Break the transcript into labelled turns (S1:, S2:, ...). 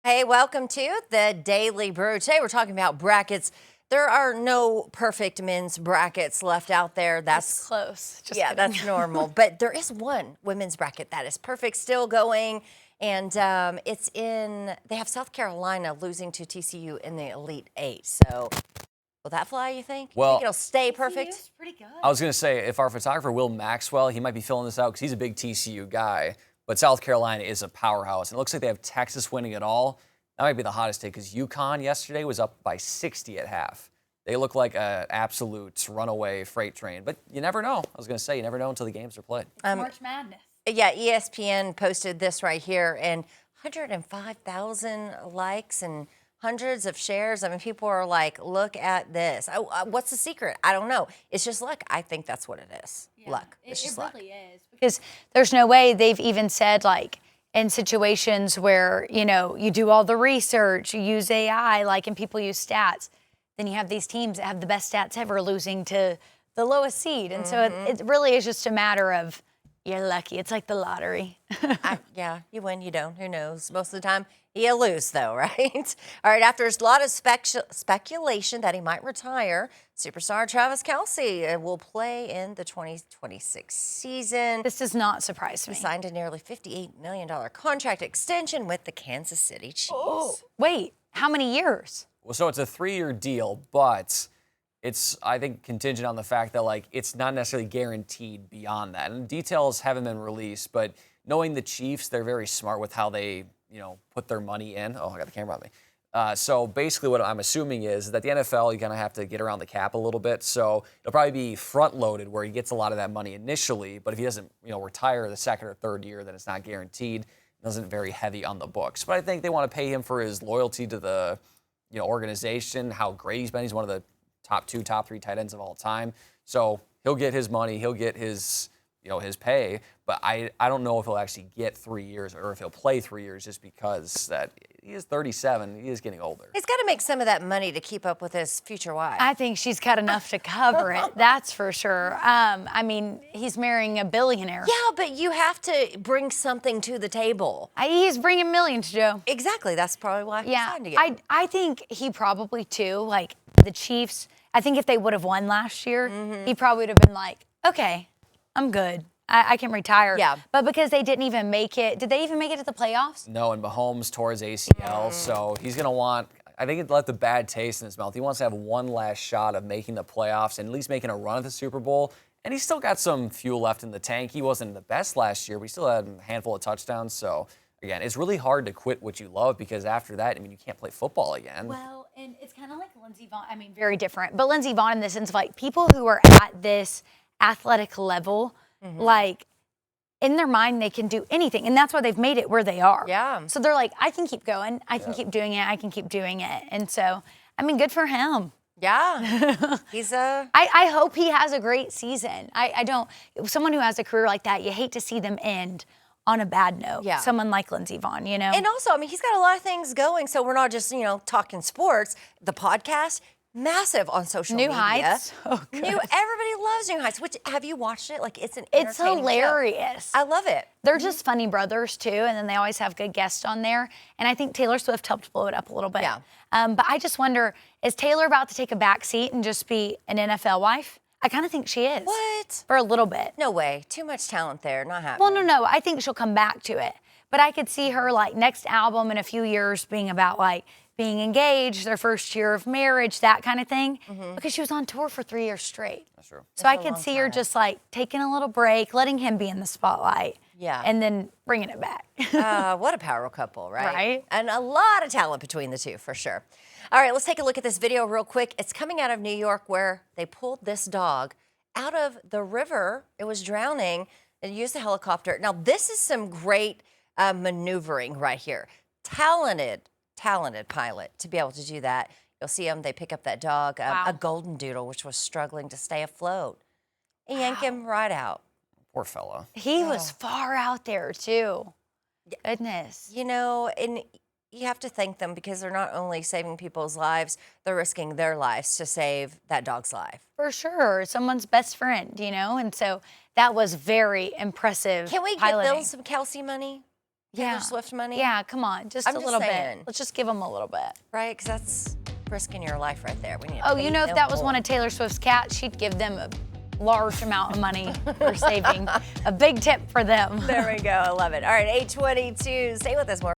S1: Hey, welcome to the Daily Brew. Today we're talking about brackets. There are no perfect men's brackets left out there. That's
S2: close. Just
S1: yeah,
S2: kidding.
S1: that's normal. But there is one women's bracket that is perfect, still going, and they have South Carolina losing to TCU in the Elite Eight. So will that fly, you think? You
S3: Well,
S1: think it'll stay perfect?
S2: TCU's pretty good.
S3: I was going to say, if our photographer, Will Maxwell, he might be filling this out because he's a big TCU guy, but South Carolina is a powerhouse. And it looks like they have Texas winning it all. That might be the hottest take because UConn yesterday was up by 60 at half. They look like an absolute runaway freight train. But you never know. I was going to say, you never know until the games are played.
S2: March Madness.
S1: Yeah, ESPN posted this right here, and 105,000 likes and hundreds of shares. I mean, people are like, look at this. What's the secret? I don't know. It's just luck. I think that's what it is.
S2: Yeah,
S1: Luck. It's just luck.
S2: It really is. Because there's no way they've even said, like, in situations where, you know, you do all the research, you use AI, like, and people use stats, then you have these teams that have the best stats ever losing to the lowest seed. And so it really is just a matter of you're lucky. It's like the lottery.
S1: Yeah, you win, you don't. Who knows? Most of the time, you lose, though, right? All right, after a lot of speculation that he might retire, superstar Travis Kelce will play in the 2026 season.
S2: This does not surprise me.
S1: He signed a nearly $58 million contract extension with the Kansas City Chiefs.
S2: Oh, wait, how many years?
S3: Well, so it's a 3-year deal, but it's, I think, contingent on the fact that, like, it's not necessarily guaranteed beyond that. And details haven't been released, but knowing the Chiefs, they're very smart with how they, put their money in. Oh, I got the camera on me. So basically what I'm assuming is that the NFL, you kind of have to get around the cap a little bit. So it'll probably be front-loaded where he gets a lot of that money initially, but if he doesn't, retire the second or third year, then it's not guaranteed. It isn't very heavy on the books. But I think they want to pay him for his loyalty to the, organization, how great he's been. He's one of the top 2, top 3 tight ends of all time. So he'll get his money, he'll get his, his pay, but I don't know if he'll actually get 3 years or if he'll play 3 years just because that he is 37, he is getting older.
S1: He's got to make some of that money to keep up with his future wife.
S2: I think she's got enough to cover it. That's for sure. I mean, he's marrying a billionaire.
S1: Yeah, but you have to bring something to the table.
S2: He's bringing millions, Joe.
S1: Exactly. That's probably why he
S2: Yeah,
S1: signed again.
S2: I think he probably, too, like the Chiefs, I think if they would have won last year, he probably would have been like, okay, I'm good. I can retire.
S1: Yeah.
S2: But because they didn't even make it, did they even make it to the playoffs?
S3: No, and Mahomes tore his ACL, so he's going to want, I think it left the bad taste in his mouth. He wants to have one last shot of making the playoffs and at least making a run at the Super Bowl. And he's still got some fuel left in the tank. He wasn't the best last year, but he still had a handful of touchdowns. So, again, it's really hard to quit what you love because after that, you can't play football again.
S2: Well, and it's kind of like Lindsey Vonn. I mean, very different. But Lindsey Vonn in the sense of, like, people who are at this athletic level, like, in their mind, they can do anything. And that's why they've made it where they are.
S1: Yeah.
S2: So they're like, I can keep going. I can keep doing it. I can keep doing it. And so, I mean, good for him.
S1: Yeah. He's a...
S2: I hope he has a great season. I don't, someone who has a career like that, you hate to see them end on a bad note.
S1: Yeah.
S2: Someone like Lindsey Vonn,
S1: And also, he's got a lot of things going. So we're not just, talking sports. The podcast, massive on social
S2: New
S1: media.
S2: Heights. So good.
S1: Everybody loves New Heights. Which, have you watched it? Like, it's
S2: It's
S1: entertaining show.
S2: hilarious.
S1: I love it.
S2: They're just funny brothers, too, and then they always have good guests on there. And I think Taylor Swift helped blow it up a little bit.
S1: Yeah.
S2: But I just wonder, is Taylor about to take a back seat and just be an NFL wife? I kind of think she is.
S1: What?
S2: For a little bit.
S1: No way. Too much talent there. Not happening.
S2: Well, no. I think she'll come back to it. But I could see her, like, next album in a few years being about, like, being engaged, their first year of marriage, that kind of thing. Because she was on tour for 3 years straight.
S3: That's true.
S2: So I could see her just, like, taking a little break, letting him be in the spotlight.
S1: Yeah.
S2: And then bringing it back.
S1: What a power couple, right?
S2: Right.
S1: And a lot of talent between the two, for sure. All right, let's take a look at this video real quick. It's coming out of New York where they pulled this dog out of the river. It was drowning and used a helicopter. Now, this is some great maneuvering right here. Talented pilot to be able to do that. You'll see them, they pick up that dog,
S2: Wow.
S1: a golden doodle, which was struggling to stay afloat. And yank him right out.
S3: Poor fella.
S2: He was far out there, too. Goodness.
S1: And you have to thank them because they're not only saving people's lives, they're risking their lives to save that dog's life.
S2: For sure. Someone's best friend, And so that was very impressive
S1: Can we
S2: piloting.
S1: get Bill some Kelsey money? Taylor Swift money?
S2: Yeah, come on, just
S1: I'm
S2: a
S1: just
S2: little
S1: saying.
S2: bit. Let's just give them a little bit.
S1: Right, because that's risking your life right there. We need to
S2: Oh,
S1: pay
S2: you know, if
S1: them
S2: that was
S1: more.
S2: one of Taylor Swift's cats, she'd give them a large amount of money for saving. A big tip for them.
S1: There we go. I love it. All right, 8:22. Stay with us more.